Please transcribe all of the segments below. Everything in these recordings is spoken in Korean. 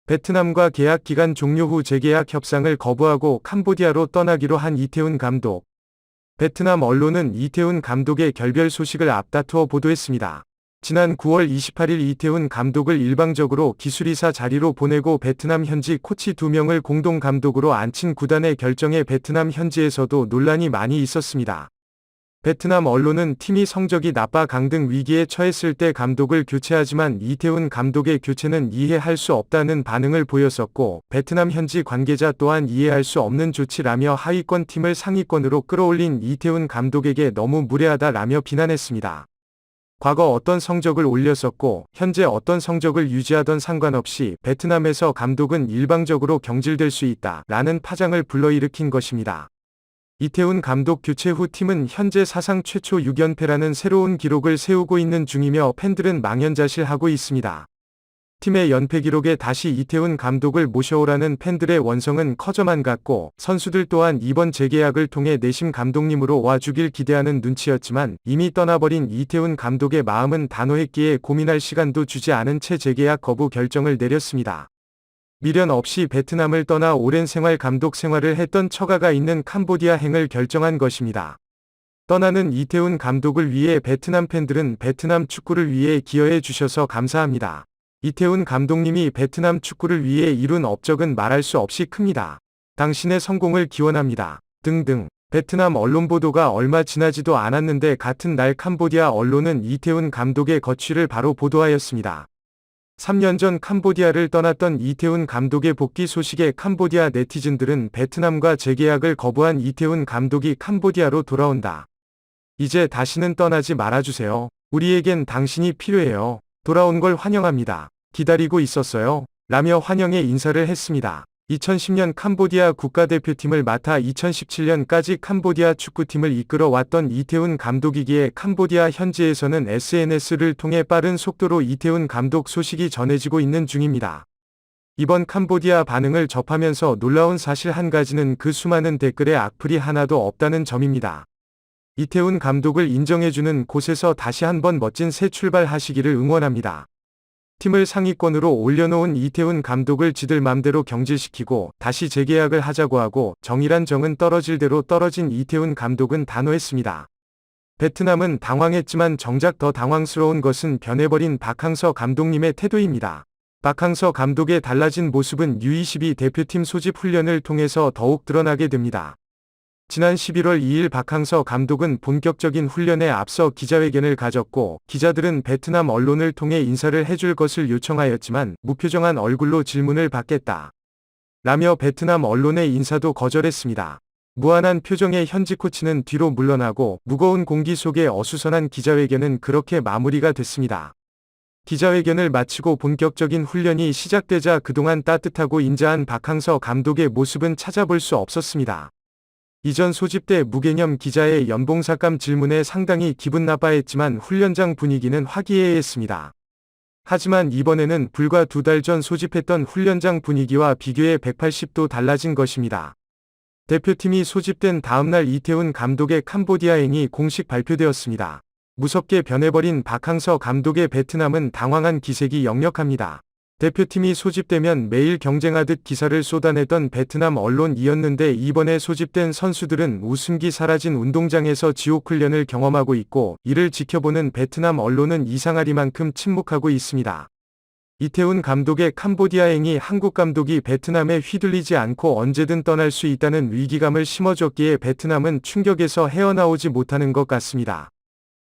베트남과 계약 기간 종료 후 재계약 협상을 거부하고 캄보디아로 떠나기로 한 이태훈 감독. 베트남 언론은 이태훈 감독의 결별 소식을 앞다투어 보도했습니다. 지난 9월 28일 이태훈 감독을 일방적으로 기술이사 자리로 보내고 베트남 현지 코치 2명을 공동 감독으로 앉힌 구단의 결정에 베트남 현지에서도 논란이 많이 있었습니다. 베트남 언론은 팀이 성적이 나빠 강등 위기에 처했을 때 감독을 교체하지만 이태훈 감독의 교체는 이해할 수 없다는 반응을 보였었고, 베트남 현지 관계자 또한 이해할 수 없는 조치라며 하위권 팀을 상위권으로 끌어올린 이태훈 감독에게 너무 무례하다라며 비난했습니다. 과거 어떤 성적을 올렸었고 현재 어떤 성적을 유지하던 상관없이 베트남에서 감독은 일방적으로 경질될 수 있다라는 파장을 불러일으킨 것입니다. 이태훈 감독 교체 후 팀은 현재 사상 최초 6연패라는 새로운 기록을 세우고 있는 중이며 팬들은 망연자실하고 있습니다. 팀의 연패 기록에 다시 이태훈 감독을 모셔오라는 팬들의 원성은 커져만 갔고, 선수들 또한 이번 재계약을 통해 내심 감독님으로 와주길 기대하는 눈치였지만 이미 떠나버린 이태훈 감독의 마음은 단호했기에 고민할 시간도 주지 않은 채 재계약 거부 결정을 내렸습니다. 미련 없이 베트남을 떠나 오랜 생활 감독 생활을 했던 처가가 있는 캄보디아행을 결정한 것입니다. 떠나는 이태훈 감독을 위해 베트남 팬들은 베트남 축구를 위해 기여해 주셔서 감사합니다. 이태훈 감독님이 베트남 축구를 위해 이룬 업적은 말할 수 없이 큽니다. 당신의 성공을 기원합니다. 등등. 베트남 언론 보도가 얼마 지나지도 않았는데 같은 날 캄보디아 언론은 이태훈 감독의 거취를 바로 보도하였습니다. 3년 전 캄보디아를 떠났던 이태훈 감독의 복귀 소식에 캄보디아 네티즌들은 베트남과 재계약을 거부한 이태훈 감독이 캄보디아로 돌아온다. 이제 다시는 떠나지 말아주세요. 우리에겐 당신이 필요해요. 돌아온 걸 환영합니다. 기다리고 있었어요. 라며 환영의 인사를 했습니다. 2010년 캄보디아 국가대표팀을 맡아 2017년까지 캄보디아 축구팀을 이끌어 왔던 이태훈 감독이기에 캄보디아 현지에서는 SNS를 통해 빠른 속도로 이태훈 감독 소식이 전해지고 있는 중입니다. 이번 캄보디아 반응을 접하면서 놀라운 사실 한 가지는 그 수많은 댓글에 악플이 하나도 없다는 점입니다. 이태훈 감독을 인정해주는 곳에서 다시 한번 멋진 새 출발하시기를 응원합니다. 팀을 상위권으로 올려놓은 이태훈 감독을 지들 맘대로 경질시키고 다시 재계약을 하자고 하고 정이란 정은 떨어질 대로 떨어진 이태훈 감독은 단호했습니다. 베트남은 당황했지만 정작 더 당황스러운 것은 변해버린 박항서 감독님의 태도입니다. 박항서 감독의 달라진 모습은 U22 대표팀 소집 훈련을 통해서 더욱 드러나게 됩니다. 지난 11월 2일 박항서 감독은 본격적인 훈련에 앞서 기자회견을 가졌고, 기자들은 베트남 언론을 통해 인사를 해줄 것을 요청하였지만 무표정한 얼굴로 질문을 받겠다 라며 베트남 언론의 인사도 거절했습니다. 무한한 표정의 현지 코치는 뒤로 물러나고 무거운 공기 속에 어수선한 기자회견은 그렇게 마무리가 됐습니다. 기자회견을 마치고 본격적인 훈련이 시작되자 그동안 따뜻하고 인자한 박항서 감독의 모습은 찾아볼 수 없었습니다. 이전 소집 때 무개념 기자의 연봉삭감 질문에 상당히 기분 나빠했지만 훈련장 분위기는 화기애애했습니다. 하지만 이번에는 불과 2달 전 소집했던 훈련장 분위기와 비교해 180도 달라진 것입니다. 대표팀이 소집된 다음날 이태훈 감독의 캄보디아행이 공식 발표되었습니다. 무섭게 변해버린 박항서 감독의 베트남은 당황한 기색이 역력합니다. 대표팀이 소집되면 매일 경쟁하듯 기사를 쏟아내던 베트남 언론이었는데 이번에 소집된 선수들은 웃음기 사라진 운동장에서 지옥훈련을 경험하고 있고, 이를 지켜보는 베트남 언론은 이상하리만큼 침묵하고 있습니다. 이태훈 감독의 캄보디아행이 한국 감독이 베트남에 휘둘리지 않고 언제든 떠날 수 있다는 위기감을 심어줬기에 베트남은 충격에서 헤어나오지 못하는 것 같습니다.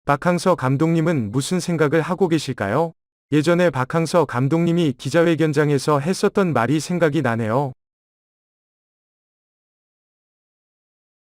박항서 감독님은 무슨 생각을 하고 계실까요? 예전에 박항서 감독님이 기자회견장에서 했었던 말이 생각이 나네요.